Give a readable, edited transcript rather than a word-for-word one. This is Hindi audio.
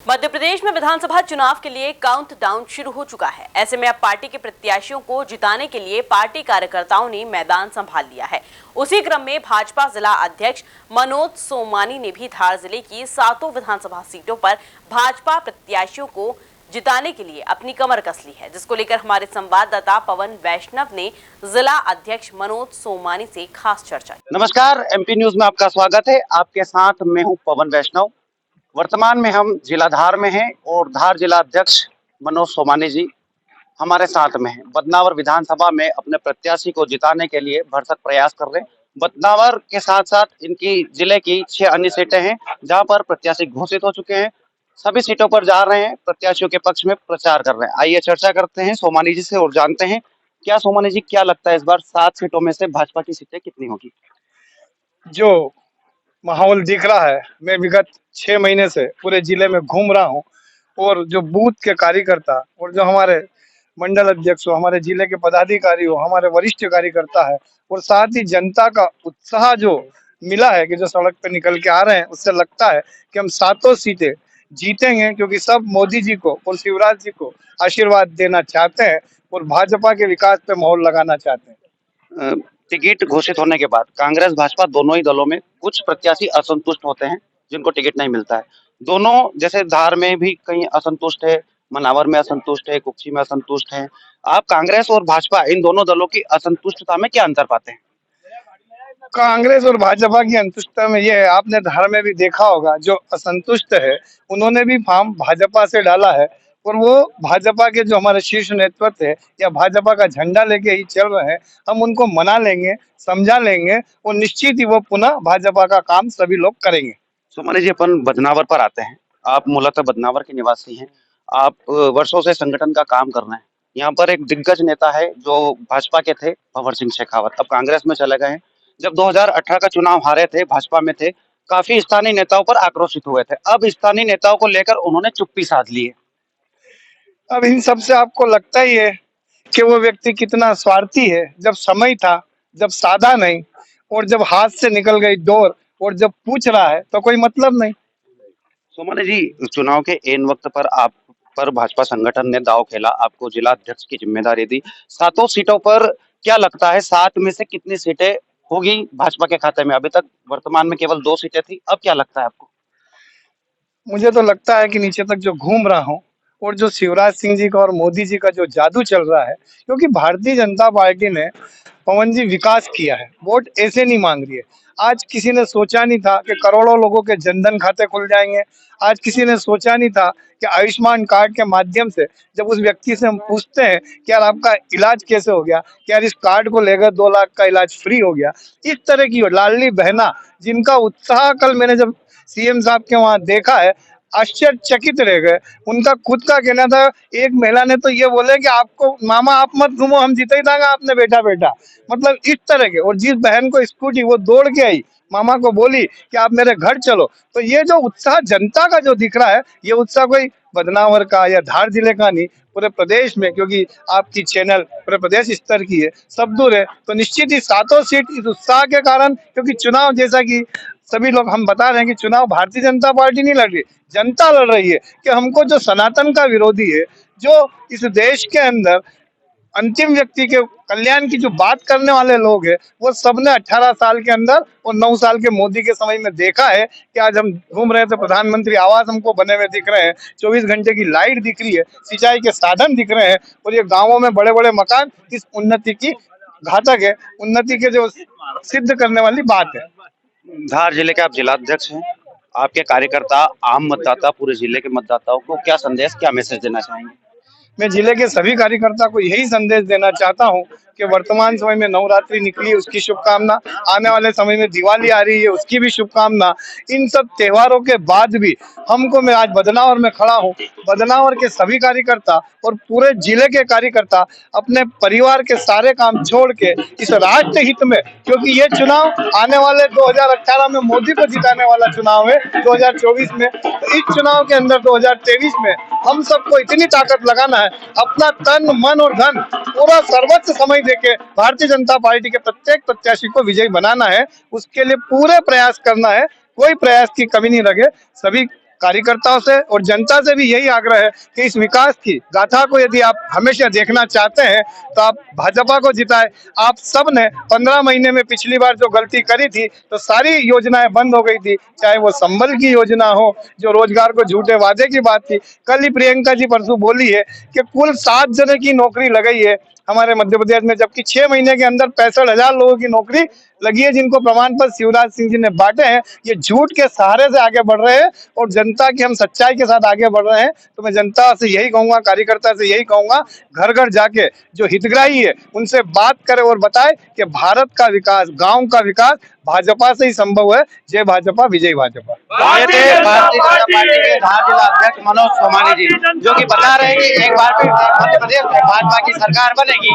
मध्य प्रदेश में विधानसभा चुनाव के लिए काउंटडाउन शुरू हो चुका है। ऐसे में अब पार्टी के प्रत्याशियों को जिताने के लिए पार्टी कार्यकर्ताओं ने मैदान संभाल लिया है। उसी क्रम में भाजपा जिला अध्यक्ष मनोज सोमानी ने भी धार जिले की 7 विधानसभा सीटों पर भाजपा प्रत्याशियों को जिताने के लिए अपनी कमर कस ली है, जिसको लेकर हमारे संवाददाता पवन वैष्णव ने जिला अध्यक्ष मनोज सोमानी से खास चर्चा की। नमस्कार, एमपी न्यूज में आपका स्वागत है। आपके साथ मैं हूं पवन वैष्णव। वर्तमान में हम जिला धार में हैं और धार जिला अध्यक्ष मनोज सोमानी जी हमारे साथ में हैं। बदनावर विधानसभा में अपने प्रत्याशी को जिताने के लिए भरसक प्रयास कर रहे हैं। बदनावर के साथ साथ इनकी जिले की 6 अन्य सीटें हैं जहां पर प्रत्याशी घोषित हो चुके हैं। सभी सीटों पर जा रहे हैं, प्रत्याशियों के पक्ष में प्रचार कर रहे हैं। आइए चर्चा करते हैं सोमानी जी से और जानते हैं क्या सोमानी जी क्या लगता है इस बार 7 सीटों में से भाजपा की सीटें कितनी होगी? जो माहौल दिख रहा है, मैं विगत 6 महीने से पूरे जिले में घूम रहा हूँ और जो बूथ के कार्यकर्ता और जो हमारे मंडल अध्यक्ष हो, हमारे जिले के पदाधिकारी हो, हमारे वरिष्ठ कार्यकर्ता है और साथ ही जनता का उत्साह जो मिला है कि जो सड़क पे निकल के आ रहे हैं, उससे लगता है कि हम 7 सीटें जीतेंगे, क्योंकि सब मोदी जी को और शिवराज जी को आशीर्वाद देना चाहते हैं और भाजपा के विकास पे मोहर लगाना चाहते हैं। टिकट घोषित होने के बाद कांग्रेस भाजपा दोनों ही दलों में कुछ प्रत्याशी असंतुष्ट होते हैं जिनको टिकट नहीं मिलता है। दोनों जैसे धार में भी कहीं असंतुष्ट है, मनावर में असंतुष्ट है, कुक्षी में असंतुष्ट है। आप कांग्रेस और भाजपा इन दोनों दलों की असंतुष्टता में क्या अंतर पाते हैं? कांग्रेस और भाजपा की अंतुष्टता में ये है, आपने धार में भी देखा होगा, जो असंतुष्ट है उन्होंने भी फॉर्म भाजपा से डाला है और वो भाजपा के जो हमारे शीर्ष नेतृत्व है या भाजपा का झंडा लेके ही चल रहे हैं। हम उनको मना लेंगे, समझा लेंगे और निश्चित ही वो पुनः भाजपा का काम सभी लोग करेंगे। सोमानी जी, अपन बदनावर पर आते हैं। आप मूलतः बदनावर के निवासी हैं। आप वर्षों से संगठन का काम कर रहे हैं। यहाँ पर एक दिग्गज नेता है जो भाजपा के थे, भंवर सिंह शेखावत, अब कांग्रेस में चले गए हैं। जब 2018 का चुनाव हारे थे, भाजपा में थे, काफी स्थानीय नेताओं पर आक्रोशित हुए थे। अब स्थानीय नेताओं को लेकर उन्होंने चुप्पी साध ली है। अब इन सब से आपको लगता ही है कि वो व्यक्ति कितना स्वार्थी है। जब समय था, जब साधा नहीं और जब हाथ से निकल गई डोर और जब पूछ रहा है तो कोई मतलब नहीं। सोमानी जी, चुनाव के एन वक्त पर आप पर भाजपा संगठन ने दांव खेला, आपको जिला अध्यक्ष की जिम्मेदारी दी। 7 सीटों पर क्या लगता है 7 में से कितनी सीटें होगी भाजपा के खाते में? अभी तक वर्तमान में केवल 2 सीटें थी, अब क्या लगता है आपको? मुझे तो लगता है कि नीचे तक जो घूम रहा हूँ और जो शिवराज सिंह जी का और मोदी जी का जो जादू चल रहा है, क्योंकि भारतीय जनता पार्टी ने पवन जी विकास किया है, वोट ऐसे नहीं मांग रही है। आज किसी ने सोचा नहीं था कि करोड़ों लोगों के जनधन खाते खुल जाएंगे। आज किसी ने सोचा नहीं था कि आयुष्मान कार्ड के माध्यम से जब उस व्यक्ति से हम पूछते हैं कि यार आपका इलाज कैसे हो गया, कि यार इस कार्ड को लेकर 2 लाख का इलाज फ्री हो गया। इस तरह की लाडली बहना जिनका उत्साह कल मैंने जब सीएम साहब के वहां देखा है, आश्चर्यचकित रह गए। उनका खुद का कहना था, एक महिला ने तो ये बोले कि आपको मामा आप मत घूमो, हम जीते ही था आपने बेटा बेटा, मतलब इस तरह के। और जिस बहन को स्कूटी वो दौड़ के आई, मामा को बोली कि आप मेरे घर चलो। तो ये जो उत्साह जनता का जो दिख रहा है, ये उत्साह कोई बदनावर का या धार जिले का नहीं, पूरे प्रदेश में, क्योंकि आपकी चैनल पूरे प्रदेश स्तर की है, सब दूर है। तो निश्चित ही 7 सीट इस उत्साह के कारण, क्योंकि चुनाव जैसा कि सभी लोग हम बता रहे हैं कि चुनाव भारतीय जनता पार्टी नहीं लड़ रही, जनता लड़ रही है कि हमको जो सनातन का विरोधी है, जो इस देश के अंदर अंतिम व्यक्ति के कल्याण की जो बात करने वाले लोग हैं, वो सबने 18 साल के अंदर और 9 साल के मोदी के समय में देखा है कि आज हम घूम रहे थे, प्रधानमंत्री आवास हमको बने हुए दिख रहे हैं, 24 घंटे की लाइट दिख रही है, सिंचाई के साधन दिख रहे हैं और ये गाँवों में बड़े बड़े मकान। इस उन्नति की घातक है, उन्नति के जो सिद्ध करने वाली बात है। धार जिले के आप जिलाध्यक्ष हैं। आपके कार्यकर्ता, आम मतदाता, पूरे जिले के मतदाताओं को क्या संदेश, क्या मैसेज देना चाहेंगे? मैं जिले के सभी कार्यकर्ता को यही संदेश देना चाहता हूं कि वर्तमान समय में नवरात्रि निकली, उसकी शुभकामना। आने वाले समय में दिवाली आ रही है, उसकी भी शुभकामना। इन सब त्योहारों के बाद भी हमको, मैं आज बदनावर में खड़ा हूं, बदनावर के सभी कार्यकर्ता और पूरे जिले के कार्यकर्ता अपने परिवार के सारे काम छोड़ के इस राष्ट्र हित में, क्योंकि ये चुनाव आने वाले 2018 में मोदी को जिताने वाला चुनाव है, 2024 में। तो इस चुनाव के अंदर 2023 में हम सबको इतनी ताकत लगाना है, अपना तन मन और धन पूरा सर्वोच्च समय देके भारतीय जनता पार्टी के प्रत्येक प्रत्याशी को विजयी बनाना है। उसके लिए पूरे प्रयास करना है, कोई प्रयास की कमी नहीं रखे। सभी कार्यकर्ताओं से और जनता से भी यही आग्रह है कि इस विकास की गाथा को यदि आप हमेशा देखना चाहते हैं तो आप भाजपा को जिताएं। आप सब ने 15 महीने में पिछली बार जो गलती करी थी तो सारी योजनाएं बंद हो गई थी, चाहे वो संबल की योजना हो, जो रोजगार को झूठे वादे की बात थी। कल ही प्रियंका जी परसों बोली है कि कुल 7 जने की नौकरी लगाई है हमारे मध्य प्रदेश में, जबकि 6 महीने के अंदर 65,000 लोगों की नौकरी लगी है, जिनको प्रमाण पत्र शिवराज सिंह जी ने बांटे हैं। ये झूठ के सहारे से आगे बढ़ रहे हैं और जनता की हम सच्चाई के साथ आगे बढ़ रहे हैं। तो मैं जनता से यही कहूंगा, कार्यकर्ता से यही कहूंगा, घर घर जाके जो हितग्राही है उनसे बात करें और बताएं कि भारत का विकास, गांव का विकास भाजपा से ही संभव है। जय भाजपा, विजय भाजपा। ये थे भारतीय जनता पार्टी के धार जिला अध्यक्ष मनोज सोमानी जी, जो कि बता रहे हैं कि एक बार फिर मध्य प्रदेश में भाजपा की सरकार बनेगी।